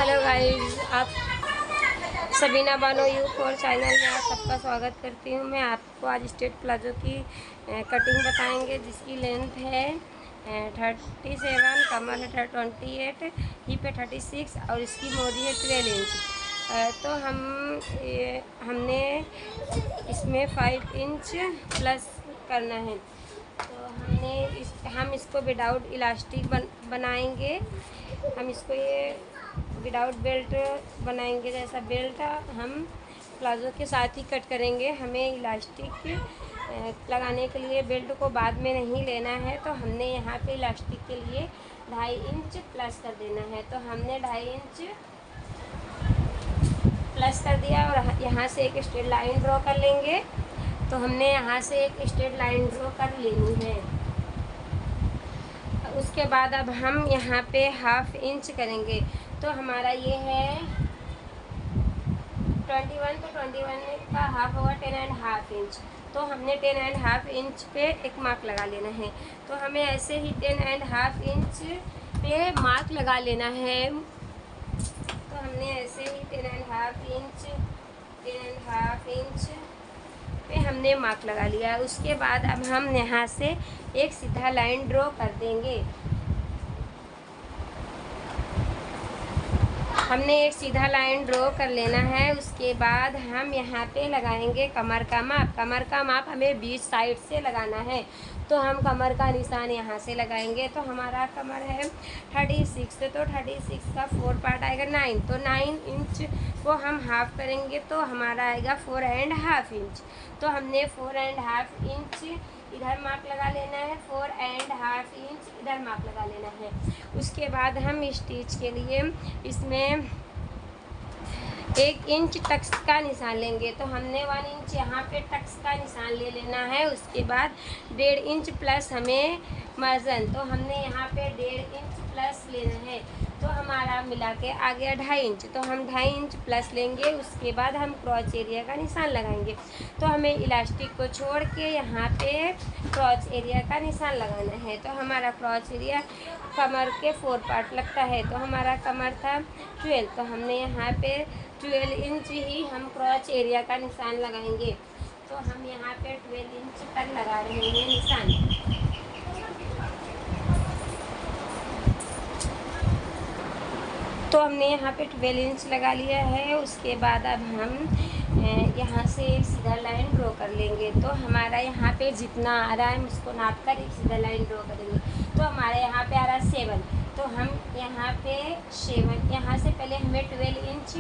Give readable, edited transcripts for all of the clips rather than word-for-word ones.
Hello guys, आप Sabina Bano U4 channel में आप सबका स्वागत करती हूँ। मैं आपको आज स्ट्रेट प्लाजो की कटिंग बताएंगे, जिसकी लेंथ है 37, कमर है 28, हिप है 36 और इसकी मोरी है 12 इंच। तो हमने इसमें 5 इंच प्लस करना है। तो हम इसको विदाउट इलास्टिक बनाएंगे। हम इसको ये विदाउट बेल्ट बनाएंगे। जैसा बेल्ट हम प्लाजो के साथ ही कट करेंगे। हमें इलास्टिक लगाने के लिए बेल्ट को बाद में नहीं लेना है। तो हमने यहाँ पे इलास्टिक के लिए 2.5 इंच प्लस कर देना है। तो हमने 2.5 इंच प्लस कर दिया और यहाँ से एक स्ट्रेट लाइन ड्रॉ कर लेंगे। तो हमने यहाँ से एक स्ट्रेट लाइन ड्रॉ कर लेनी है। उसके बाद अब हम यहाँ पे 1/2 इंच करेंगे। तो हमारा ये है 21, तो 21 का हाफ होगा 10.5 इंच। तो हमने 10.5 इंच पे एक मार्क लगा लेना है। तो हमें ऐसे ही 10.5 इंच पे मार्क लगा लेना है। तो हमने ऐसे ही 10.5 इंच पे हमने मार्क लगा लिया। उसके बाद अब हम यहाँ से एक सीधा लाइन ड्रॉ कर देंगे। हमने एक सीधा लाइन ड्रॉ कर लेना है। उसके बाद हम यहाँ पे लगाएंगे कमर का माप। कमर का माप हमें 20 साइड से लगाना है। तो हम कमर का निशान यहाँ से लगाएंगे। तो हमारा कमर है 36, तो 36 का 4 पार्ट आएगा 9। तो 9 इंच को हम हाफ करेंगे तो हमारा आएगा 4.5 इंच। तो हमने 4.5 इंच इधर मार्क लगा लेना है, 4.5 इंच इधर मार्क लगा लेना है। उसके बाद हम स्टिच के लिए इसमें 1 इंच टक्स का निशान लेंगे। तो हमने 1 इंच यहाँ पे टक्स का निशान ले लेना है। उसके बाद 1.5 इंच प्लस हमें मार्जिन, तो हमने यहाँ पे 1.5 इंच प्लस लेना है। तो हमारा मिला के आ गया 2.5 इंच। तो हम 2.5 इंच प्लस लेंगे। उसके बाद हम क्रॉच एरिया का निशान लगाएंगे। तो हमें इलास्टिक को छोड़ के यहाँ पे क्रॉच एरिया का निशान लगाना है। तो हमारा क्रॉच एरिया कमर के 4 पार्ट लगता है। तो हमारा कमर था 12, तो हमने यहाँ पे 12 इंच ही हम क्रॉच एरिया का निशान लगाएंगे। तो हम यहाँ पे 12 इंच तक लगा रहे हैं निशान। तो हमने यहाँ पे 12 इंच लगा लिया है। उसके बाद अब हम यहाँ से एक सीधा लाइन ड्रॉ कर लेंगे। तो हमारा यहाँ पे जितना आ रहा है हम उसको नाप कर एक सीधा लाइन ड्रॉ करेंगे। तो हमारे यहाँ पे आ रहा है 7, तो हम यहाँ पे 7, यहाँ से पहले हमें 12 इंच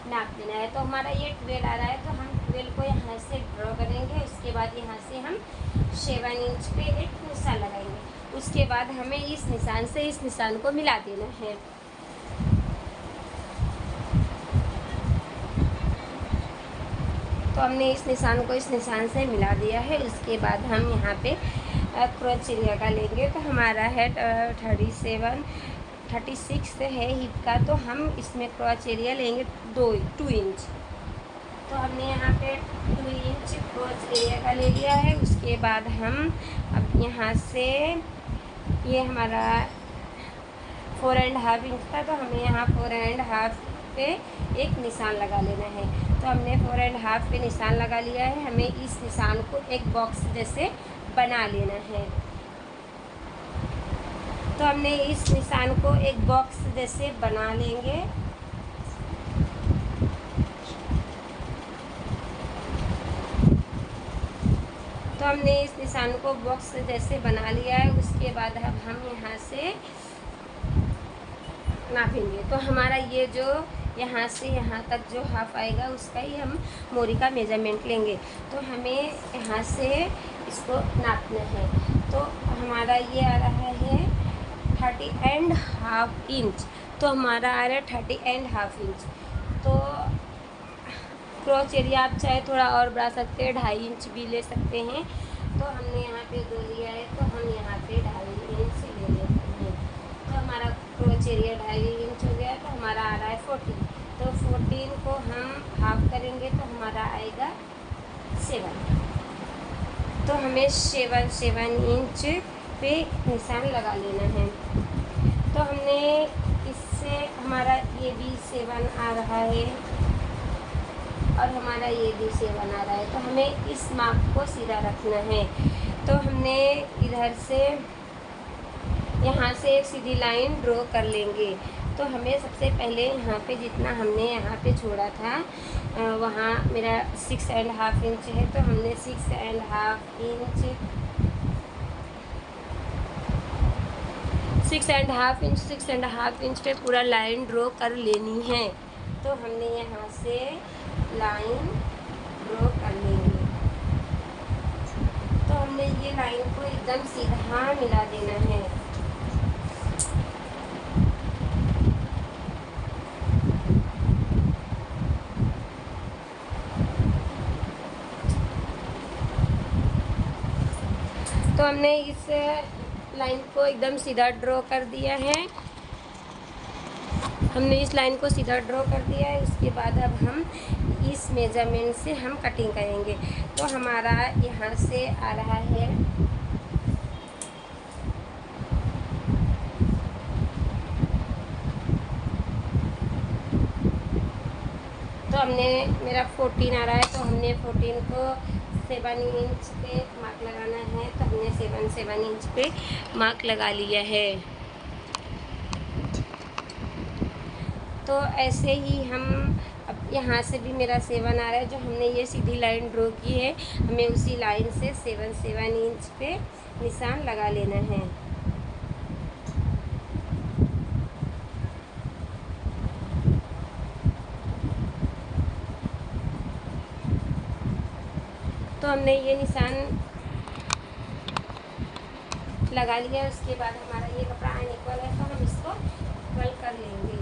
नाप देना है। तो हमारा ये 12 आ रहा है, तो हम 12 को यहाँ से ड्रॉ करेंगे। उसके बाद यहाँ से हम 7 इंच पे एक निशान लगाएंगे। उसके बाद हमें इस निशान से इस निशान को मिला देना है। तो हमने इस निशान को इस निशान से मिला दिया है। उसके बाद हम यहाँ पे क्रॉच एरिया का लेंगे। तो हमारा है 36 है हिप का। तो हम इसमें क्रॉच एरिया लेंगे 2 इंच। तो हमने यहाँ पे 2 इंच क्रॉच एरिया का ले लिया है। उसके बाद हम अब यहाँ से ये हमारा 4.5 इंच था, तो हमें यहाँ 4.5 पे एक निशान लगा लेना है। तो हमने 4.5 पे निशान लगा लिया है। हमें इस निशान को एक बॉक्स जैसे बना लेना है। तो हमने इस निशान को एक बॉक्स जैसे बना लेंगे। तो हमने इस निशान को बॉक्स जैसे बना लिया है। उसके बाद अब हम यहाँ से नापेंगे। तो हमारा ये जो यहाँ से यहाँ तक जो हाफ आएगा उसका ही हम मोरी का मेजरमेंट लेंगे। तो हमें यहाँ से इसको नापना है। तो हमारा ये आ रहा है 30.5 इंच। तो हमारा आ रहा है 30.5 इंच। तो क्रॉच एरिया आप चाहे थोड़ा और बढ़ा सकते हैं, 2.5 इंच भी ले सकते हैं। तो हमने यहाँ पे 2 लिया है, तो हम यहाँ पे 2.5 इंच ले लेते हैं। तो हमारा क्रॉच एरिया 2.5 इंच हो गया। तो हमारा आ रहा है 14। तो 14 को हम हाफ करेंगे तो हमारा आएगा 7। तो हमें 7 इंच पे निशान लगा लेना है। तो हमने इस से हमारा ये भी 7 आ रहा है और हमारा ये भी 7 आ रहा है, तो हमें इस माप को सीधा रखना है। तो हमने इधर से यहाँ से एक सीधी लाइन ड्रॉ कर लेंगे। तो हमें सबसे पहले यहाँ पे जितना हमने यहाँ पे छोड़ा था वहाँ मेरा 6.5 इंच है, तो हमने 6.5 इंच 6.5 इंच पे पूरा लाइन ड्रॉ कर लेनी है। तो हमने यहाँ से लाइन ड्रॉ कर लेंगे। तो हमने ये लाइन को एकदम सीधा मिला देना है। तो हमने इस लाइन को एकदम सीधा ड्रॉ कर दिया है। हमने इस लाइन को सीधा ड्रॉ कर दिया है। उसके बाद अब हम इस मेजरमेंट से हम कटिंग करेंगे। तो हमारा यहाँ से आ रहा है तो हमने मेरा 14 आ रहा है, तो हमने 14 को 7 इंच पे मार्क लगाना है। तो हमने 7 इंच पे मार्क लगा लिया है। तो ऐसे ही हम अब यहाँ से भी मेरा 7 आ रहा है, जो हमने ये सीधी लाइन ड्रॉ की है, हमें उसी लाइन से 7 इंच पे निशान लगा लेना है। तो हमने ये निशान लगा लिया। उसके बाद हमारा ये कपड़ा अनइक्वल है, तो हम इसको इक्वल कर लेंगे।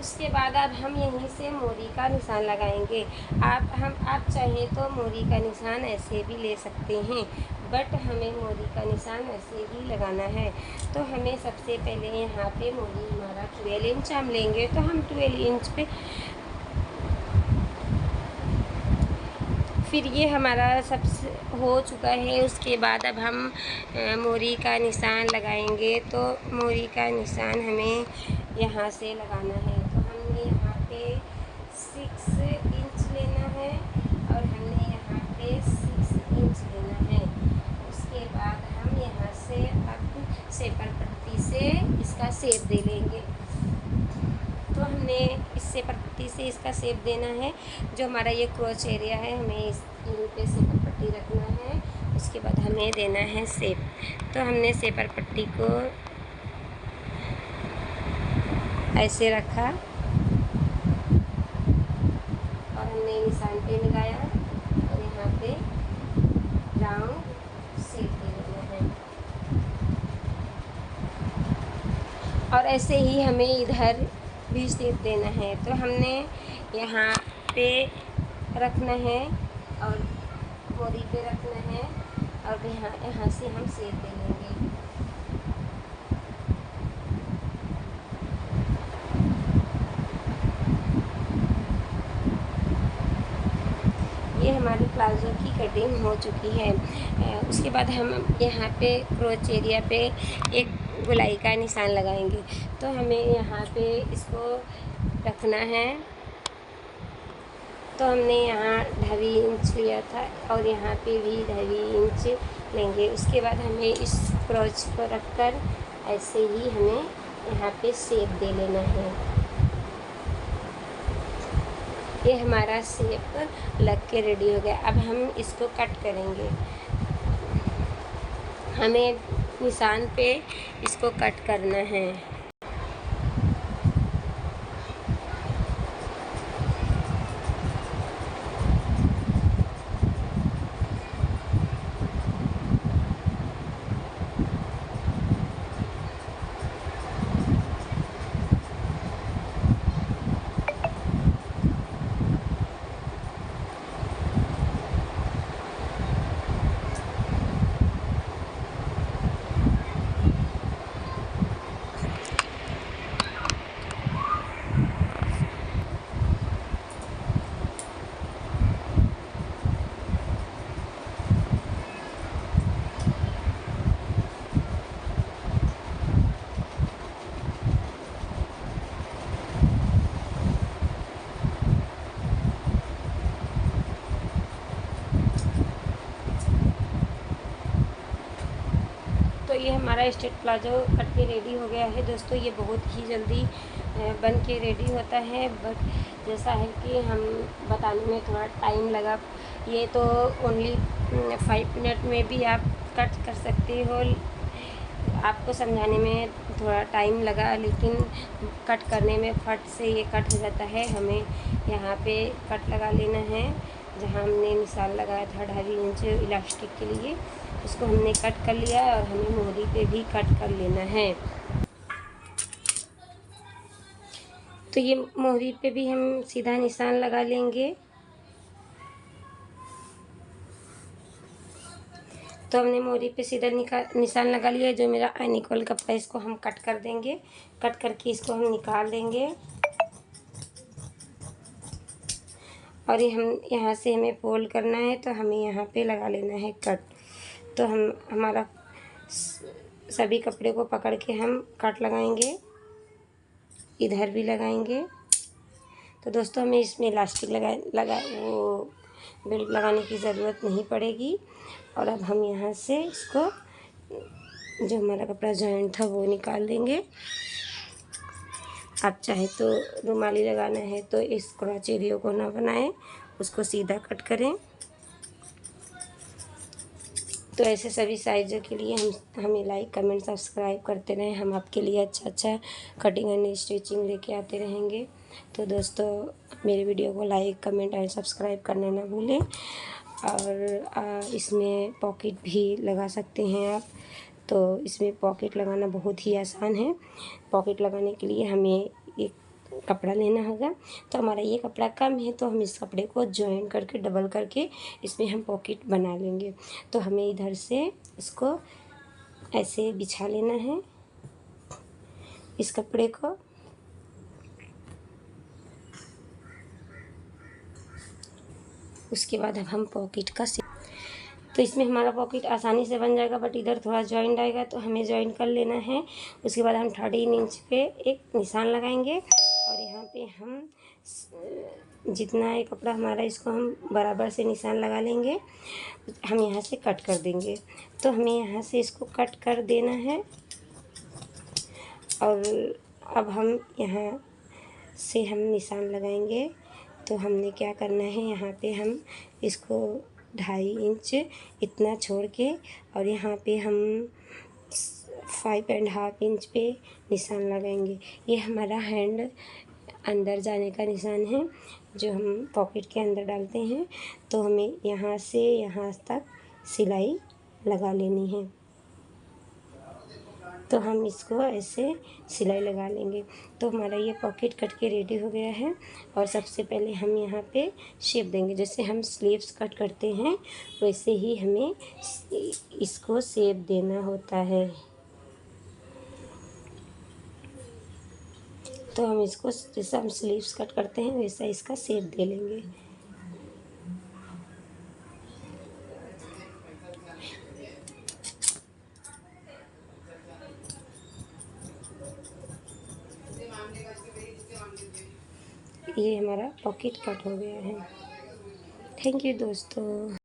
उसके बाद अब हम यहीं से मोरी का निशान लगाएंगे। आप चाहें तो मोरी का निशान ऐसे भी ले सकते हैं, बट हमें मोरी का निशान ऐसे ही लगाना है। तो हमें सबसे पहले यहाँ पे मोरी हमारा 12 इंच हम लेंगे, तो हम 12 इंच पे फिर ये हमारा सब हो चुका है। उसके बाद अब हम मोरी का निशान लगाएंगे। तो मोरी का निशान हमें यहाँ से लगाना है। तो हमने यहाँ पे 6 इंच लेना है और हमने यहाँ पे 6 इंच लेना है। उसके बाद हम यहाँ से अब शेपर पट्टी से इसका शेप दे लेंगे। तो हमने इस शेपर पट्टी से इसका शेप देना है। जो हमारा ये क्रोच एरिया है, हमें इस पे शेपर पट्टी रखना है। उसके बाद हमें देना है शेप। तो हमने शेपर पट्टी को ऐसे रखा और हमने निशान पे लगाया और यहाँ पे राउंड शेप दे देना है। और ऐसे ही हमें इधर भी शेप देना है। तो हमने यहाँ पे रखना है और मोरी पे रखना है और यहाँ से हम शेप दे लेंगे। ये हमारी प्लाज़ो की कटिंग हो चुकी है। उसके बाद हम यहाँ पे क्रोच एरिया पे एक गोलाई का निशान लगाएंगे। तो हमें यहाँ पे इसको रखना है। तो हमने यहाँ 2.5 इंच लिया था और यहाँ पे भी 2.5 इंच लेंगे। उसके बाद हमें इस क्रोच को रखकर ऐसे ही हमें यहाँ पे शेप दे लेना है। ये हमारा शेप लग के रेडी हो गया। अब हम इसको कट करेंगे। हमें निशान पे इसको कट करना है। ये हमारा स्ट्रेट प्लाजो कट के रेडी हो गया है दोस्तों। ये बहुत ही जल्दी बन के रेडी होता है, बट जैसा है कि हम बताने में थोड़ा टाइम लगा। ये तो ओनली 5 मिनट में भी आप कट कर सकते हो। आपको समझाने में थोड़ा टाइम लगा, लेकिन कट करने में फट से ये कट हो जाता है। हमें यहाँ पे कट लगा लेना है जहाँ हमने निशान लगाया था 2.5 इंच इलास्टिक के लिए, उसको हमने कट कर लिया और हमें मोहरी पे भी कट कर लेना है। तो ये मोहरी पे भी हम सीधा निशान लगा लेंगे। तो हमने मोहरी पे सीधा निशान लगा लिया। जो मेरा अनइक्वल कपड़ा, इसको हम कट कर देंगे। कट करके इसको हम निकाल देंगे और ये हम यहाँ से हमें फोल्ड करना है, तो हमें यहाँ पे लगा लेना है कट। तो हम हमारा सभी कपड़े को पकड़ के हम कट लगाएंगे, इधर भी लगाएंगे। तो दोस्तों हमें इसमें इलास्टिक वो बेल्ट लगाने की ज़रूरत नहीं पड़ेगी। और अब हम यहाँ से इसको, जो हमारा कपड़ा जॉइंट था वो निकाल देंगे। आप चाहे तो रुमाली लगाना है तो इस क्रॉच एरिया को ना बनाएं, उसको सीधा कट करें। तो ऐसे सभी साइज़ों के लिए हमें लाइक कमेंट सब्सक्राइब करते रहें। हम आपके लिए अच्छा कटिंग एंड स्टिचिंग लेके आते रहेंगे। तो दोस्तों मेरे वीडियो को लाइक कमेंट एंड सब्सक्राइब करना ना भूलें। और इसमें पॉकेट भी लगा सकते हैं आप। तो इसमें पॉकेट लगाना बहुत ही आसान है। पॉकेट लगाने के लिए हमें एक कपड़ा लेना होगा। तो हमारा ये कपड़ा कम है, तो हम इस कपड़े को जॉइन करके डबल करके इसमें हम पॉकेट बना लेंगे। तो हमें इधर से इसको ऐसे बिछा लेना है, इस कपड़े को। उसके बाद अब हम पॉकेट का तो इसमें हमारा पॉकेट आसानी से बन जाएगा, बट इधर थोड़ा जॉइंट आएगा, तो हमें जॉइंट कर लेना है। उसके बाद हम 13 इंच पे एक निशान लगाएंगे और यहाँ पे हम जितना है कपड़ा हमारा, इसको हम बराबर से निशान लगा लेंगे। हम यहाँ से कट कर देंगे। तो हमें यहाँ से इसको कट कर देना है। और अब हम यहाँ से हम निशान लगाएंगे। तो हमने क्या करना है, यहाँ पे हम इसको 2.5 इंच इतना छोड़ के, और यहाँ पे हम 5.5 इंच पे निशान लगाएंगे। ये हमारा हैंड अंदर जाने का निशान है, जो हम पॉकेट के अंदर डालते हैं। तो हमें यहाँ से यहाँ तक सिलाई लगा लेनी है। तो हम इसको ऐसे सिलाई लगा लेंगे। तो हमारा ये पॉकेट कट के रेडी हो गया है। और सबसे पहले हम यहाँ पे शेप देंगे। जैसे हम स्लीव्स कट करते हैं वैसे ही हमें इसको शेप देना होता है। तो हम इसको, जैसे हम स्लीव्स कट करते हैं वैसा इसका शेप दे लेंगे। ये हमारा पॉकेट कट हो गया है। थैंक यू दोस्तों।